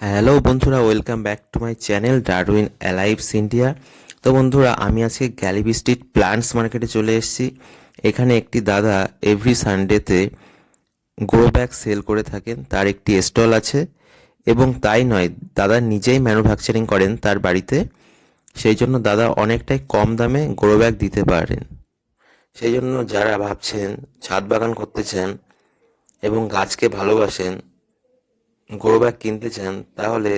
Hello বন্ধুরা, welcome back to my channel Darwin Alives India. তো বন্ধুরা, আমি আজকে গ্যালিবি স্ট্রিট প্লান্টস মার্কেটে চলে এসেছি। এখানে একটি দাদা এভরি সানডেতে গ্রো ব্যাগ সেল করে থাকেন, তার একটি স্টল আছে। এবং তাই নয়, দাদা নিজেই ম্যানুফ্যাকচারিং করেন তার বাড়িতে, সেই জন্য দাদা অনেকটাই কম দামে গ্রো ব্যাগ দিতে পারেন। সেই জন্য যারা ভাবছেন ছাদ বাগান করতে চান এবং গাছকে ভালোবাসেন, গ্রো ব্যাগ কিনতে চান, তাহলে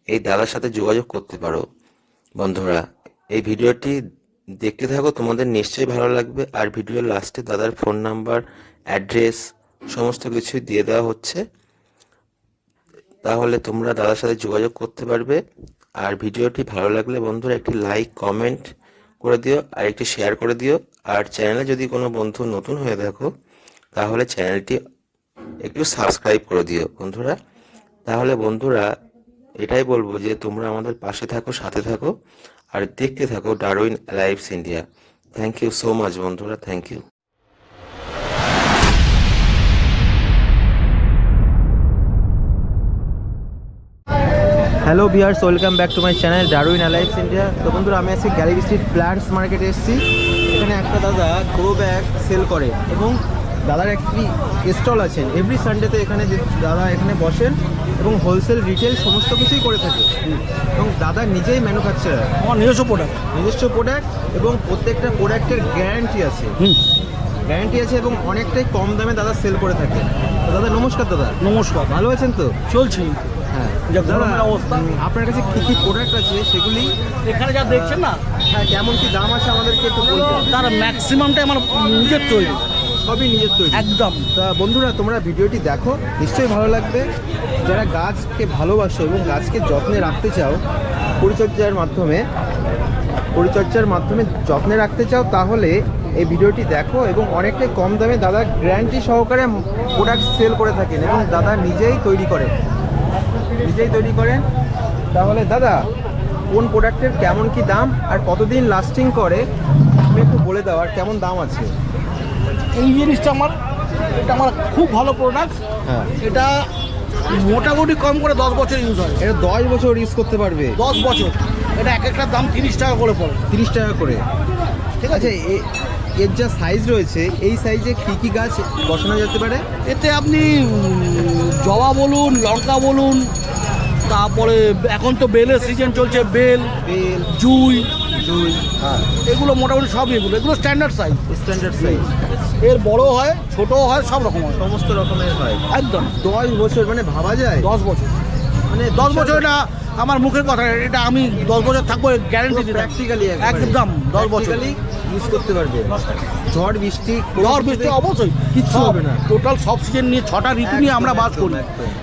এই দাদার সাথে যোগাযোগ করতে পারো। বন্ধুরা, এই ভিডিওটি দেখতে থাকো, তোমাদের নিশ্চয়ই ভালো লাগবে। আর ভিডিওর লাস্টে দাদার ফোন নাম্বার, অ্যাড্রেস সমস্ত কিছুই দিয়ে দেওয়া হচ্ছে, তাহলে তোমরা দাদার সাথে যোগাযোগ করতে পারবে। আর ভিডিওটি ভালো লাগলে বন্ধুরা একটি লাইক কমেন্ট করে দিও আর একটি শেয়ার করে দিও। আর চ্যানেলে যদি কোনো বন্ধু নতুন হয়ে দেখো, তাহলে চ্যানেলটি একটু সাবস্ক্রাইব করে দিও বন্ধুরা। তাহলে বন্ধুরা, এটাই বলবো যে তোমরা আমাদের পাশে থাকো, সাথে থাকো আর দেখতে থাকো Darwin Alives India. Thank you so much বন্ধুরা, thank you. Hello viewers, welcome back to my channel Darwin Alives India. তো বন্ধুরা, আমি আজকে গ্যালিবি স্ট্রিট প্লান্টস মার্কেটে এসেছি। এখানে একটা দাদা গ্রো ব্যাগ সেল করে এবং দাদার একটি স্টল আছে। এভরি সানডেতে এখানে দাদা এখানে বসেন এবং হোলসেল রিটেল সমস্ত কিছুই করে থাকে। এবং দাদা নিজেই ম্যানুফ্যাকচারার, আমার নিজস্ব প্রোডাক্ট এবং প্রত্যেকটা প্রোডাক্টের গ্যারান্টি আছে এবং অনেকটাই কম দামে দাদা সেল করে থাকে। তো দাদা নমস্কার। দাদা নমস্কার। ভালো আছেন তো? চলছে। হ্যাঁ যা দাদা, গরমের অবস্থা। আপনার কাছে কী কী প্রোডাক্ট আছে সেগুলি এখানে যা দেখছেন না, হ্যাঁ কেমন কি দাম আছে আমাদেরকে একটু বলবেন? তার ম্যাক্সিমামটাই আমার নিজের তৈরি, সবই নিজের তৈরি একদম। তা বন্ধুরা, তোমরা ভিডিওটি দেখো, নিশ্চয়ই ভালো লাগবে। যারা গাছকে ভালোবাসো এবং গাছকে যত্নে রাখতে চাও, পরিচর্যার মাধ্যমে যত্নে রাখতে চাও, তাহলে এই ভিডিওটি দেখো। এবং অনেকটাই কম দামে দাদা গ্যারান্টি সহকারে প্রোডাক্ট সেল করে থাকেন এবং দাদা নিজেই তৈরি করেন। তাহলে দাদা, কোন প্রোডাক্টের কেমন কি দাম আর কতদিন লাস্টিং করে তুমি একটু বলে দাও, আর কেমন দাম আছে? এই জিনিসটা এটা আমার খুব ভালো প্রোডাক্ট। হ্যাঁ, এটা মোটামুটি কম করে 10 বছর ইউজ হয়। এটা 10 বছর ইউজ করতে পারবে। 10 বছর। এটা এক একটা দাম 30 টাকা করে পড়ে। 30 টাকা করে, ঠিক আছে। এর যা সাইজ রয়েছে, এই সাইজে কী কী গাছ বসানো যেতে পারে? এতে আপনি জবা বলুন, লঙ্কা বলুন, তারপরে এখন তো বেলের সিজন চলছে, বেল, জুই, হ্যাঁ, এগুলো মোটামুটি সব এগুলো স্ট্যান্ডার্ড সাইজ। এর বড় হয়, ছোট হয়, সব রকম হয়, সমস্ত রকমের হয় একদম। 10 বছর মানে ভাবা যায়? 10 বছর, মানে 10 বছর। এটা আমার মুখের কথা, এটা আমি 10 বছর থাকবো, গ্যারেন্টি দিই। প্র্যাকটিক্যালি একদম 10 বছর ইউজ করতে পারবে। ঝড় বৃষ্টি অবশ্যই কিচ্ছু হবে না। টোটাল সব সিজন নিয়ে 6টা ঋতু নিয়ে আমরা বাস করি।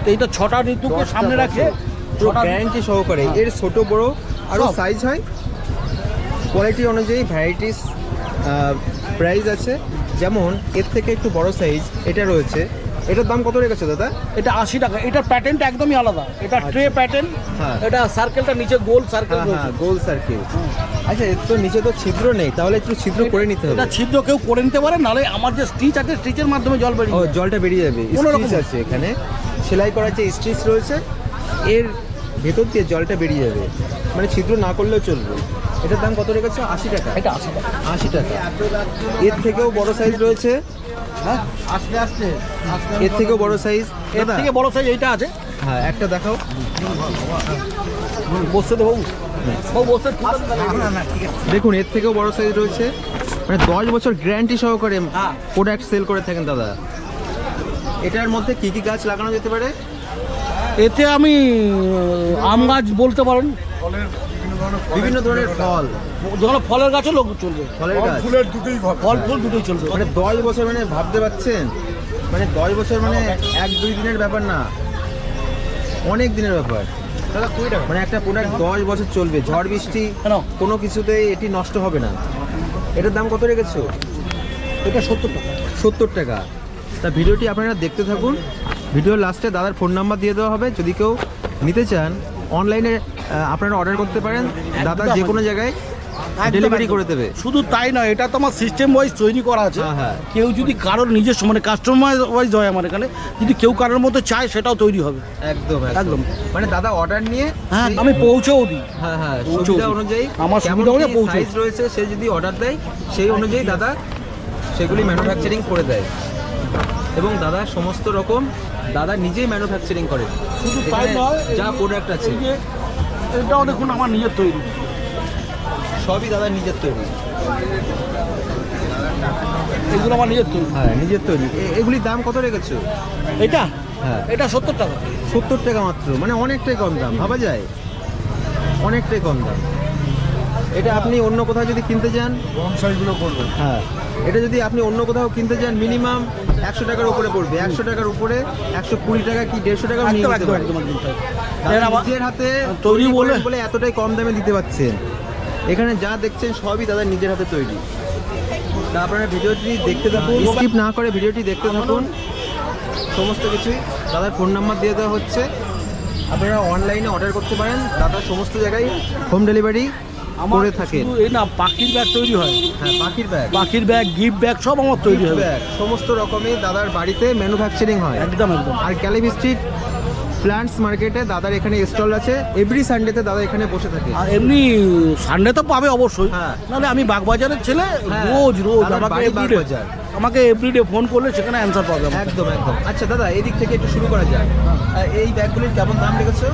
তো এইটা 6টা ঋতুকে সামনে রাখে, গ্যারান্টি সহকারে। এর ছোট বড় আরও সব। সাইজ হয়, কোয়ালিটি অনুযায়ী ভ্যারাইটিস প্রাইস আছে। যেমন এর থেকে একটু বড় সাইজ এটা রয়েছে, এটার দাম কত রেখেছে দাদা? এটা 80 টাকা। এটার প্যাটার্নটা একদমই আলাদা। এটা ট্রে প্যাটার্ন। হ্যাঁ, এটা সার্কেলটা নিচে গোল সার্কেল। হ্যাঁ, গোল সার্কেল। আচ্ছা, এর তো নিচে তো ছিদ্র নেই, তাহলে একটু ছিদ্র করে নিতে হবে। এটা ছিদ্র কেউ করে নিতে পারে, নাহলে আমার যে স্টিচ আছে, স্টিচের মাধ্যমে জল বেরিয়ে যায়। জলটা বেরিয়ে যাবে। কোনো রকম স্টিচ আছে এখানে, সেলাই করা যে স্টিচ রয়েছে, এর ভেতর দিয়ে জলটা বেরিয়ে যাবে, মানে ছিদ্র না করলেও চলবে। এটার দাম কত রেখেছে? 80 টাকা। এটা 80 টাকা। 80 টাকা। এর থেকেও বড় সাইজ রয়েছে। হ্যাঁ, আস্তে আস্তে। এর থেকেও বড় সাইজ। এর থেকে বড় সাইজ এইটা আছে। হ্যাঁ, একটা দেখাও। বসতে দেবো বাবু, বসতে। দেখুন, এর থেকেও বড় সাইজ রয়েছে, মানে 10 বছর গ্যারান্টি সহকারে হ্যাঁ। প্রোডাক্ট সেল করে থাকেন দাদা। এটার মধ্যে কি কি গাছ লাগানো যেতে পারে? এতে আমি আম গাছ বলতে পারেন, বিভিন্ন ধরনের ফল, যখন ফলের গাছও লোক চলবে, ফলের গাছ, ফল ফুল দুটোই চলবে। মানে 10 বছর, মানে ভাবতে পারছেন, মানে 10 বছর মানে 1-2 দিনের ব্যাপার না, অনেক দিনের ব্যাপার। মানে একটা প্রোডাক্ট 10 বছর চলবে, ঝড় বৃষ্টি কোনো কিছুতেই এটি নষ্ট হবে না। এটার দাম কত রেখেছো? এটা 70 টাকা। 70 টাকা। তা ভিডিওটি আপনারা দেখতে থাকুন। ভিডিওর লাস্টে দাদার ফোন নাম্বার দিয়ে দেওয়া হবে। যদি কেউ নিতে চান, অনলাইনে আপনারা অর্ডার করতে পারেন। দাদা যে কোনো জায়গায় ডেলিভারি করে দেবে। শুধু তাই নয়, এটা তো আমার সিস্টেম ওয়াইজ তৈরি করা আছে। হ্যাঁ, হ্যাঁ। কেউ যদি কারোর নিজস্ব মানে কাস্টমার ওয়াইজ হয় আমার এখানে, যদি কেউ কারোর মতো চায় সেটাও তৈরি হবে। একদম একদম। একদম, মানে দাদা অর্ডার নিয়ে হ্যাঁ, আমি পৌঁছেও দিই। হ্যাঁ হ্যাঁ, পৌঁছে সুবিধা দিই। অনুযায়ী আমার সুবিধা অনুযায়ী পৌঁছে সাইজ রয়েছে, সে যদি অর্ডার দেয় সেই অনুযায়ী দাদা সেগুলি ম্যানুফ্যাকচারিং করে দেয়। এবং দাদা সমস্ত রকম দাদা নিজেই ম্যানুফ্যাকচারিং করে। শুধু তাই এখানে নয়, যা প্রোডাক্ট আছে এই যে এটাও দেখুন আমার নিজের তৈরি। সবই দাদা নিজের তৈরি। এগুলো আমার নিজের তৈরি। হ্যাঁ, নিজের তৈরি। এগুলির দাম কত রেখেছো? এটা হ্যাঁ, এটা 70 টাকা। 70 টাকা মাত্র, মানে অনেকটাই কম দাম, ভাবা যায় অনেকটাই কম দাম। এটা আপনি অন্য কোথাও যদি কিনতে যান, বনসাইগুলো করবেন। হ্যাঁ, এটা যদি আপনি অন্য কোথাও কিনতে যান মিনিমাম 100 টাকার উপরে পড়বে। 100 টাকার উপরে 120 টাকা কি 150 টাকা নিয়ে একদম যেতে একদম পারে। একদম একদম তাই। দাদা এর আবার নিজের হাতে তৈরি তৈরি বলে- বলে এতটাই কম দামে দিতে পারছেন। এখানে যা দেখছেন সবই দাদা নিজের হাতে তৈরি। তা আপনারা ভিডিওটি দেখতে থাকুন, স্কিপ না করে ভিডিওটি দেখতে থাকুন। সমস্ত কিছুই দাদার ফোন নাম্বার দিয়ে দেওয়া হচ্ছে, আপনারা অনলাইনে অর্ডার করতে পারেন। দাদা সমস্ত জায়গায় হোম ডেলিভারি আমার করে থাকেন। শুধু এই না, পাখির ব্যাগ তৈরি হয়। হ্যাঁ, পাখির ব্যাগ, পাখির ব্যাগ, গিফট ব্যাগ সব আমার তৈরি হবে। ব্যাগ, সমস্ত রকমের দাদার বাড়িতে ম্যানুফ্যাকচারিং হয়। একদম একদম। আর গ্যালিব স্ট্রিট প্ল্যান্টস মার্কেটে দাদার এখানে স্টল আছে। এভরি সানডেতে দাদা এখানে বসে থাকে। আর এমনি সানডে তো পাবে অবশ্যই। হ্যাঁ। নাহলে আমি বাগবাজারের ছেলে, হ্যাঁ, রোজ রোজ দাদার আমাকে বাড়ি এভরিডে বাগবাজার। আমাকে এভরিডে ফোন করলে সেখানে অ্যান্সার পাবে আমার। একদম একদম। আচ্ছা দাদা, এদিক থেকে একটু শুরু করা যাক। এই ব্যাগগুলির কেমন দাম রেখেছো?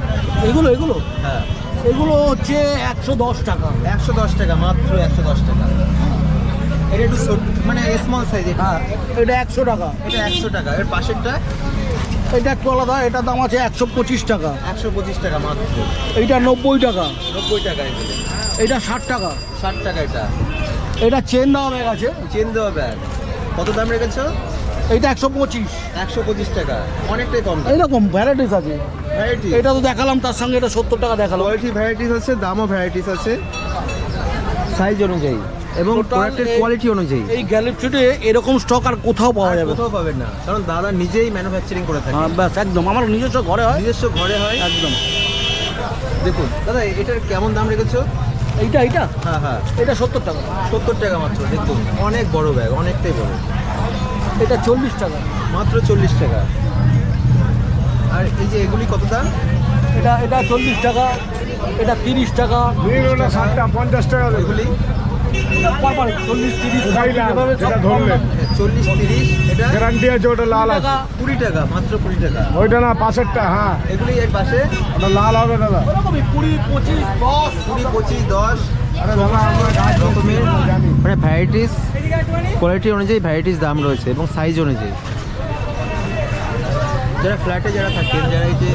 এগুলো এগুলো হ্যাঁ, এগুলো হচ্ছে 110 টাকা। 110 টাকা মাত্র, 110 টাকা। এটা একটু মানে স্মল সাইজ। হ্যাঁ, এটা 100 টাকা। এটা 100 টাকা। এর পাশেরটা এটা একটু আলাদা, এটার দাম আছে 125 টাকা। 125 টাকা মাত্র। এইটা 90 টাকা। 90 টাকা এগুলো। এটা 60 টাকা। 60 টাকা এটা। এটা চেন দেওয়া ব্যাগ আছে। চেন দেওয়া ব্যাগ কত দাম রেখেছো? এইটা 125। 125 টাকা, অনেকটাই কম দাম। এইরকম ভ্যারাইটিস আছে। ভ্যারাইটি, এটা তো দেখালাম, তার সঙ্গে এটা 70 টাকা দেখালাম। কোয়ালিটি ভ্যারাইটিস আছে, দামও ভ্যারাইটিস আছে, সাইজ অনুযায়ী এবং Total প্রোডাক্টের কোয়ালিটি অনুযায়ী। এই গ্যালিব স্ট্রিটে এরকম স্টক আর কোথাও পাওয়া আর যাবে না। কোথাও পাবেন না, কারণ দাদা নিজেই ম্যানুফ্যাকচারিং করে থাকে। হ্যাঁ, ব্যাস একদম আমার নিজস্ব ঘরে হয়। নিজস্ব ঘরে হয়। একদম। দেখুন দাদা, এটার কেমন দাম রেখেছো? এইটা এইটা হ্যাঁ হ্যাঁ, এটা 70 টাকা। 70 টাকা মাত্র। দেখুন অনেক বড় ব্যাগ, অনেকটাই বড়, এটা 40 টাকা। মাত্র 40 টাকা। আর এই যে এগুলি কত দাম? এটা এটা 40 টাকা, এটা 30 টাকা। 50 টাকা এগুলি পরপর 40, 30, এভাবে সব যেটা কম ধরলেন। দাম। 40, 30, এটা গ্যারান্টি আছে, ওটা লাল আছে। টাকা, 20 টাকা, মাত্র 20 টাকা। ওইটা না, পাশেরটা। হ্যাঁ, এগুলি এর পাশে ওটা লাল হবে দাদা। ওরকমই 20, 25, 10। 20, 25, 10 আরে দাদা, আমরা গাছ রকমের জানি। মানে ভ্যারাইটিস, কোয়ালিটি অনুযায়ী ভ্যারাইটিস দাম রয়েছে এবং সাইজ অনুযায়ী। যারা ফ্ল্যাটে যারা থাকেন, যারা এই যে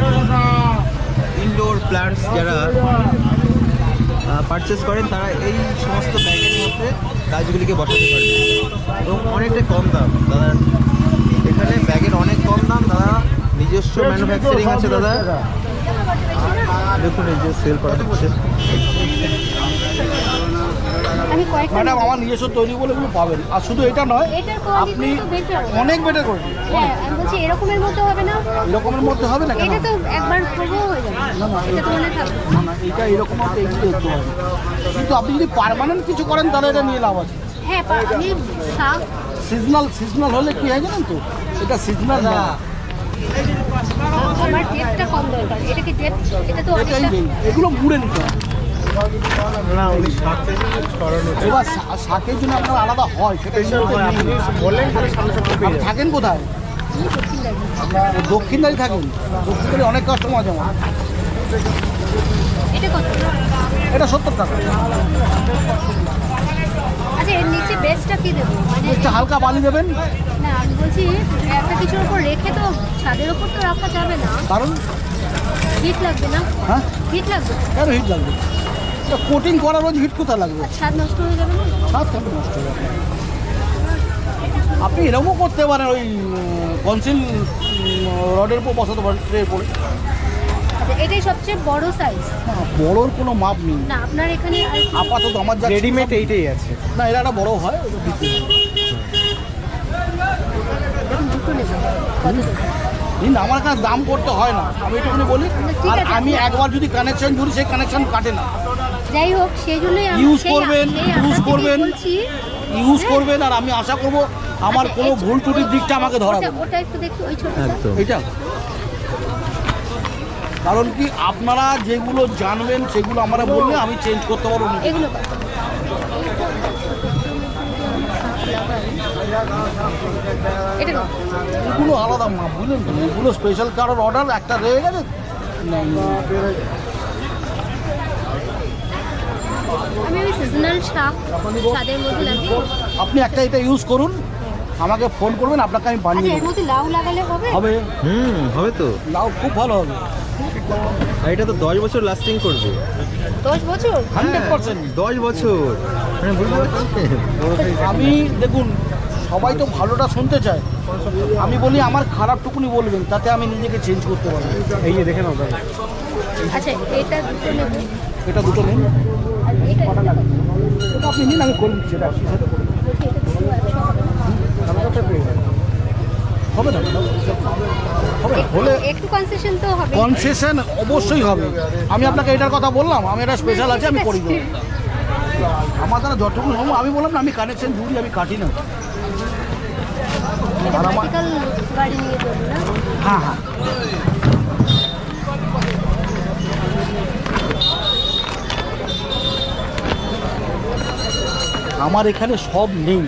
ইনডোর প্ল্যান্টস যারা পারচেস করেন, তারা এই সমস্ত ব্যাগের মধ্যে গাছগুলিকে বসাতে পারেন এবং অনেকটা কম দাম। দাদা এখানে ব্যাগের অনেক কম দাম, দাদা নিজস্ব ম্যানুফ্যাকচারিং আছে দাদা। দেখুন এই যে সেল করা হচ্ছে। আমি কয়েকটা ম্যাডাম আমার নিজস্ব তৈরি বলে এগুলো পাবেন। আর শুধু এটা নয়, এটার কোয়ালিটি আপনি তো বেটার। অনেক বেটার করবেন। হ্যাঁ, আমি বলছি এরকমের মধ্যে হবে না। এরকমের মধ্যে হবে না কেন? এটা তো একবার করবো হয়ে যাবে। না, না, এটা তো মনে থাকবে। না না, এটা এরকম হবে, এইগুলো দেখতে হবে। কিন্তু আপনি যদি পার্মানেন্ট কিছু করেন তাহলে এটা নিয়ে লাভ আছে। হ্যাঁ, আমি শাক সিজনাল হলে কি হয় জানেন তো, এটা সিজনাল না, আমার ডেটটা কম দরকার। এটা কি ডেট? এটা তো এটাই অনেকটা। নেই, এগুলো মুড়ে নিতে হবে। না উনি সাথে ছড়ানো এবার শাকের জন্য আপনার আলাদা হয়, সেটা বললেন তাহলে সামনে সামনে আপনি থাকেন কোথায়? আমি দক্ষিণ লাগবে। দক্ষিণদারি থাকেন। দক্ষিণদারি অনেক কাস্টমার আছে আমার। এটা কত? এটা 70 টাকা। আচ্ছা, এর নিচে বেসটা কি দেবো? মানে একটু হালকা বালি দেবেন, না, আমি বলছি একটা কিছুর উপর রেখে তো ছাদের উপর তো রাখা যাবে না। কারণ হিট লাগবে না? হ্যাঁ, হিট লাগবে। কেন হিট লাগবে? কোটিং করার রোজ হিট কোথায় লাগবে? আর ছাদ নষ্ট হয়ে যাবে না? সাত কেন নষ্ট হয়ে যাবে? আপনি এরকমও করতে পারেন, ওই কনসিল রডের উপর বসাতে পারেন, ট্রের উপরে। আচ্ছা, এটাই সবচেয়ে বড় সাইজ না, বড়োর কোনো মাপ নেই না আপনার এখানে? আর কি- আপাতত আমার যা রেডিমেড এইটাই আছে। না, এরা একটা বড় হয়, ওটা দিতে হবে। এরকম দুটো নেব। কত দেবো? কিন্তু আমার কাছে দাম করতে হয় না, আমি এটুকুনি বলি। ঠিক আর আছে। আমি একবার যদি কানেকশন জুড়ি সেই কানেকশন কাটে না। যাই হোক, সেই জন্যই Use করবেন, use করবেন। বলছি। ইউজ করবেন, আর আমি আশা করব আমার আচ্ছা, কোনো এই ভুল ত্রুটির দিকটা আমাকে ধরাবেন। ওটা একটু দেখি, ওই ছোটটা। একদম। এটা কারণ কি আপনারা যেগুলো জানবেন সেগুলো আমরা বললে আমি চেঞ্জ করতে পারবো না। এগুলো কত? এটা কত? এগুলো আলাদা মাপ, বুঝলেন তো? এগুলো স্পেশাল কারোর অর্ডার একটা রয়ে গেছে। আমি ওই সিজনাল শাক ছাদের মধ্যে লাগিয়ে। আপনি একটা এটা ইউজ করুন, আমাকে ফোন করবেন, আপনাকে আমি আচ্ছা, বানিয়ে এর দেবো। মধ্যে লাউ লাগালে হবে? হবে, হবে তো। লাউ খুব ভালো হবে, আর এটা তো 10 বছর লাস্টিং করবে। 10 বছর? 100%। 10 বছর, মানে বুঝতে পারছেন? আমি দেখুন, সবাই তো ভালোটা শুনতে চায়, আমি বলি আমার খারাপটুকুনি বলবেন, তাতে আমি নিজেকে চেঞ্জ করতে পারবো। এই যে দেখে নাও দাদা। আচ্ছা, এটা দুটো নেবো। এটা দুটো নিন, আর এটা এটা আপনি নিন, আমি করে দিচ্ছি। এটা একসাথে করে দিচ্ছি। বলছি, এটা দুটো 100 হবে না? হবে না হবে না, হলে একটু কনসেশন তো হবে। কনসেশন অবশ্যই হবে। আমি আপনাকে এটার কথা বললাম, আমি এটা স্পেশাল আছে, আমি করি দেবো। আমার দ্বারা যতটুকু সম্ভব, আমি বললাম না আমি কানেকশন জুড়ি, আমি কাটি না। এটা আর আমার- ভার্টিক্যাল গাড়ি নিয়ে যাবো না? হ্যাঁ হ্যাঁ, আমার এখানে সব নেই,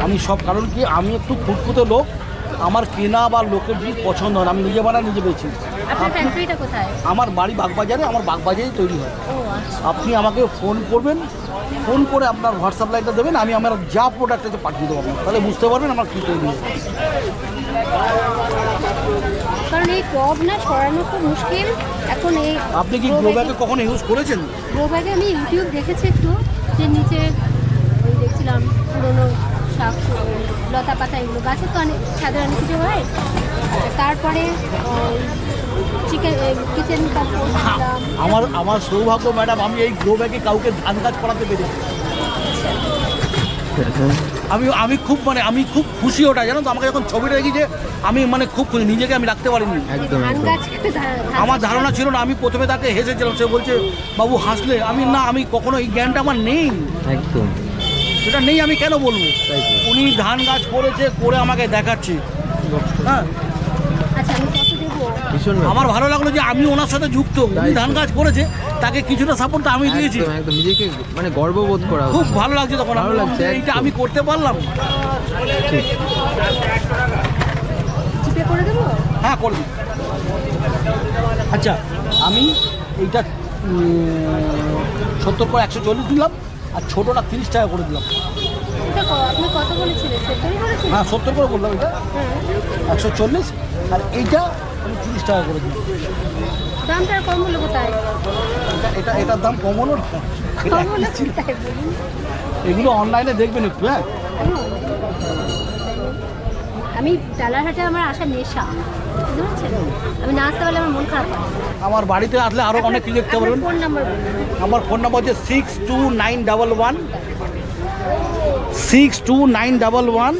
আমি সব, কারণ কি আমি একটু খুঁতখুঁতে লোক, আমার কেনা বা লোকের জিনিস পছন্দ হয় না, আমি নিজে বানাই নিজে বেচি। আপনার ফ্যাক্টরিটা কোথায়? আমার বাড়ি বাগবাজারে, আমার বাগবাজারেই তৈরি হয়। ও আচ্ছা। আপনি আমাকে ফোন করবেন, ফোন করে আপনার হোয়াটসঅ্যাপ লাইনটা দেবেন, আমি আমার যা প্রোডাক্ট আছে পাঠিয়ে দেবো আপনার, তাহলে বুঝতে পারবেন আমার কী তৈরি হয়। কারণ এই টব না সরানো খুব মুশকিল এখন। এই আপনি কি গ্রো ব্যাগে কখনো ইউজ করেছেন? গ্রো ব্যাগে আমি ইউটিউব দেখেছি একটু, যে নিচে ওই দেখছিলাম পুরোনো শাক লতা পাতা এগুলো, গাছের তো অনেক ছাদের অনেক কিছু হয়। আচ্ছা, তারপরে চিকেন কিচেন কম্পোস্ট দিলাম। আমার সৌভাগ্য ম্যাডাম, আমি এই গ্রো ব্যাগে কাউকে ধান গাছ করাতে পেরেছি। আমি খুব আমি খুব খুশি ওটা, জানো তো? আমাকে যখন ছবিটা দেখিয়েছে আমি খুব খুশি, নিজেকে আমি রাখতে পারিনি। একদম ধান একদম। গাছ আমার ধারণা ছিল না, আমি প্রথমে তাকে হেসেছিলাম, সে বলছে বাবু হাসলে, আমি কখনো এই জ্ঞানটা আমার নেই, একদম সেটা নেই, আমি কেন বলবো? তাই তো। উনি ধান গাছ করেছে, করে আমাকে দেখাচ্ছে। হ্যাঁ, আচ্ছা, আমি কত দেবো? ভীষণ আমার ভালো লাগলো যে আমি ওনার সাথে যুক্ত, উনি ধান গাছ করেছে, তাকে কিছুটা সাপোর্ট আমি দিয়েছি। একদম একদম, নিজেকে গর্ববোধ করা খুব ভালো লাগছে তখন, ভালো লাগছে, এইটা একদম। আমি করতে পারলাম। ঠিক। জিপে করে দেবো? হ্যাঁ, করে দিন। আচ্ছা, আমি এইটা 70 করে 140 দিলাম, আর ছোটোটা 30 টাকা করে দিলাম। এটা আপনি কত বলেছিলেন? 70 বলেছিলেন? হ্যাঁ, 70 করে বললাম, এটা হ্যাঁ। 140, আর এইটা আমি 30 টাকা করে দিলাম। দামটা আর কম হলো কোথায়? এটার দাম কম হলো না, এটা কম হলো একই ছিল। কোথায় বলুন? এগুলো অনলাইনে দেখবেন একটু। হ্যাঁ, আমি ডালারহাটে আমার আসা নেশা, বুঝতে পারছেন? আমি না আসতে পারলে আমার মন খারাপ হয়। আমার বাড়িতে আসলে আরও অনেক কিছু দেখতে পারবেন। ফোন নাম্বার বলুন। আমার ফোন নাম্বার হচ্ছে 62911 62911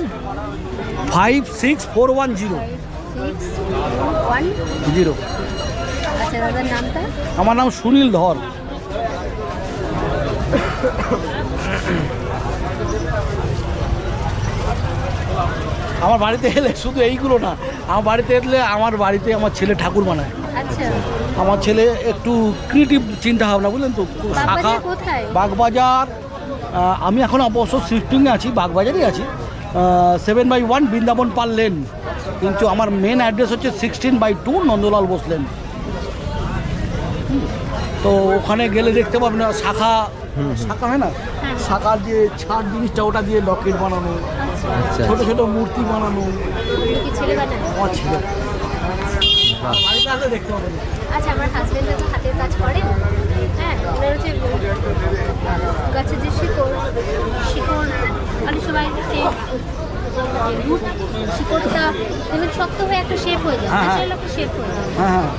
56410। 610। আচ্ছা, দাদার নামটা? আমার নাম সুনীল ধর। আমার বাড়িতে এলে শুধু এইগুলো না, আমার বাড়িতে এলে আমার ছেলে ঠাকুর বানায়। আচ্ছা, আমার ছেলে একটু ক্রিয়েটিভ চিন্তা ভাবনা, বুঝলেন তো? শাখা বাগবাজার কোথায়? বাগবাজার। আমি এখন অবশ্য শিফটিংয়ে আছি, বাগবাজারেই আছি, 7/1 বৃন্দাবন পাল লেন, কিন্তু আমার মেন অ্যাড্রেস হচ্ছে 16/2 নন্দলাল বোস লেন। তো ওখানে গেলে দেখতে পাবেন শাখা হয় না, শাখার যে ছাড় জিনিসটা, ওটা দিয়ে লকেট বানানো, আচ্ছা ছোট ছোট মূর্তি বানানো, এগুলো কি ছেলে বানায়? আমার ছেলে। বাড়িতে আসলে দেখতে পাবেন। আচ্ছা, আমার হাজবেন্ড তো হাতের কাজ করে। হ্যাঁ, ওনার হচ্ছে গাছের যে শিকড় অনেক সময় সেই রুট শিকড়টা দেখবেন শক্ত হয়ে একটা শেপ হয়ে যায়, হ্যাঁ, হ্যাঁ। ন্যাচারাল একটা শেপ হয়ে যায়। হ্যাঁ হ্যাঁ,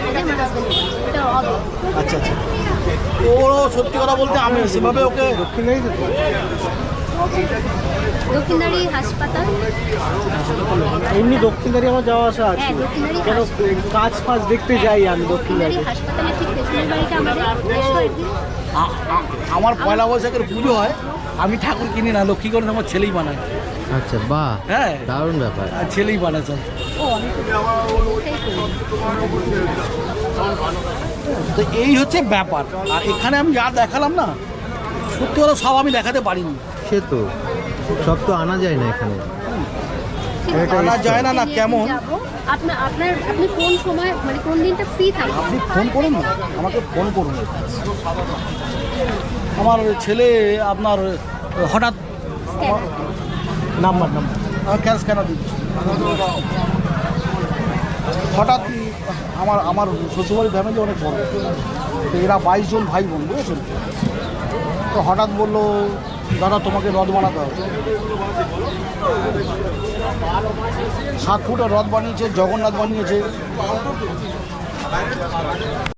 এটা আমার হাজবেন্ড, এটা হবে। আচ্ছা আচ্ছা। ওরও সত্যি কথা বলতে আমি সেভাবে ওকে দক্ষিণদারি হাসপাতাল। এমনি দক্ষিণদারি আমার যাওয়া আসা আছে, হ্যাঁ, দক্ষিণদারি কেন কাজ ফাজ দেখতে যাই আমি দক্ষিণদারি। দক্ষিণদারি হাসপাতালের ঠিক পেছনের বাড়িটা আমাদের। এসো একদিন। আমার পয়লা বৈশাখের পুজো হয়, আমি ঠাকুর কিনি না, লক্ষ্মী করে আমার ছেলেই বানায়। আচ্ছা, বাহ, হ্যাঁ, দারুণ ব্যাপার। আর ছেলেই বানায় সব। ও আমি তো ওটাই করি। তো এই হচ্ছে ব্যাপার। আর এখানে আমি যা দেখালাম না, সত্যি কথা সব আমি দেখাতে পারিনি। সে তো সব তো আনা যায় না এখানে। ঠিক আছে। আনা যায় না, না কেমন? যাবো। আপনি কোন সময় মানে কোন দিনটা ফ্রি থাকবেন? আপনি ফোন করুন না, আমাকে ফোন করুন। আমার ছেলে আপনার হঠাৎ নাম্বার ক্যাশ কেন দিচ্ছি, হঠাৎ আমার শ্বশুরবাড়ির ফ্যামিলি অনেক বড়, তো এরা 22 জন ভাই বোন, বুঝেছেন? তো হঠাৎ বললো দাদা তোমাকে রথ বানাতে হবে। 7 ফুটের রথ বানিয়েছে, জগন্নাথ বানিয়েছে।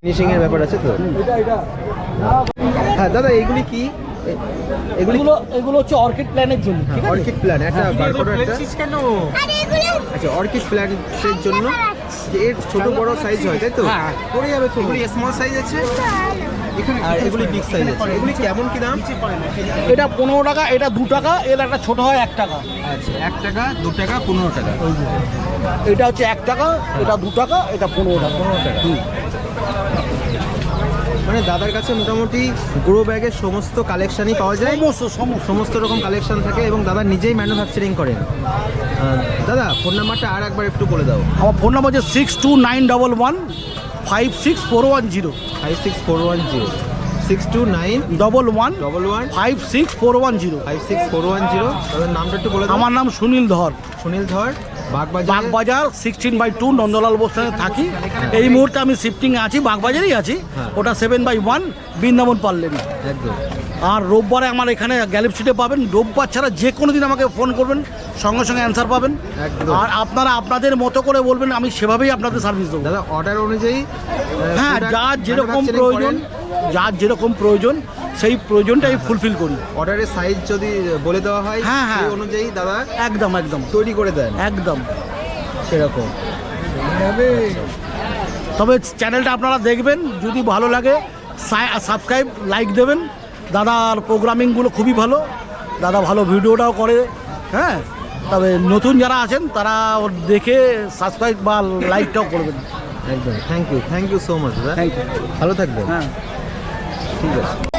ফিনিশিং এর ব্যাপার আছে তো। হ্যাঁ দাদা, এগুলি কি? এগুলো হচ্ছে অর্কিড প্ল্যানের জন্য। অর্কিড প্ল্যান্ট, একটা বারকোড একটা। আচ্ছা, অর্কিড প্ল্যান্টের জন্য যে এর ছোট বড় সাইজ হয়, তাই তো? হ্যাঁ। পড়ে যাবে তো। এগুলি স্মল সাইজ আছে আর এগুলি বিগ সাইজ আছে। এগুলি কেমন কি দাম? এটা 15 টাকা, এটা 2 টাকা, এর একটা ছোট হয় 1 টাকা। আচ্ছা, 1 টাকা, 2 টাকা, 15 টাকা। এটা হচ্ছে 1 টাকা, এটা 2 টাকা, এটা 15 টাকা। 15 টাকা। মানে দাদার কাছে মোটামুটি গ্রো ব্যাগের সমস্ত কালেকশনই পাওয়া যায়, সমস্ত রকম কালেকশন থাকে এবং দাদা নিজেই ম্যানুফ্যাকচারিং করেন। দাদা, ফোন নাম্বারটা আর একবার একটু বলে দাও। আমার ফোন নাম্বার হচ্ছে 6291 56410। 56410 629 11 11 56410। 56410। দাদার নামটা একটু বলে দাও। আমার নাম সুনীল ধর, সুনীল ধর, বাগবাজার 16/2 নন্দলাল বস্তানে থাকি। এই মুহূর্তে আমি শিফটিং আছি, বাগবাজারেই আছি। হ্যাঁ। ওটা 7/1 বৃন্দাবন পারলেন। একদম। আর রোববারে আমার এখানে গ্যালিপ স্ট্রিটে পাবেন। রোববার ছাড়া যে কোনো দিন আমাকে ফোন করবেন, সঙ্গে সঙ্গে অ্যান্সার পাবেন। একদম। আর আপনারা আপনাদের মতো করে বলবেন, আমি সেভাবেই আপনাদের সার্ভিস দেবো। দাদা, অর্ডার অনুযায়ী হ্যাঁ, যার যেরকম প্রয়োজন সেই প্রয়োজনটাই ফুলফিল করি। অর্ডারের সাইজ যদি বলে দেওয়া হয়, হ্যাঁ, হ্যাঁ। সেই অনুযায়ী দাদা একদম তৈরি করে দেন, একদম সেরকম। তবে চ্যানেলটা আপনারা দেখবেন, যদি ভালো লাগে সাবস্ক্রাইব, লাইক দেবেন। দাদার প্রোগ্রামিংগুলো খুবই ভালো, দাদা ভালো ভিডিওটাও করে। হ্যাঁ, তবে নতুন যারা আছেন তারা দেখে সাবস্ক্রাইব বা লাইকটাও করবেন। একদম। থ্যাংক ইউ সো মাচ দাদা। Thank you. ভালো থাকবেন। হ্যাঁ, ঠিক আছে।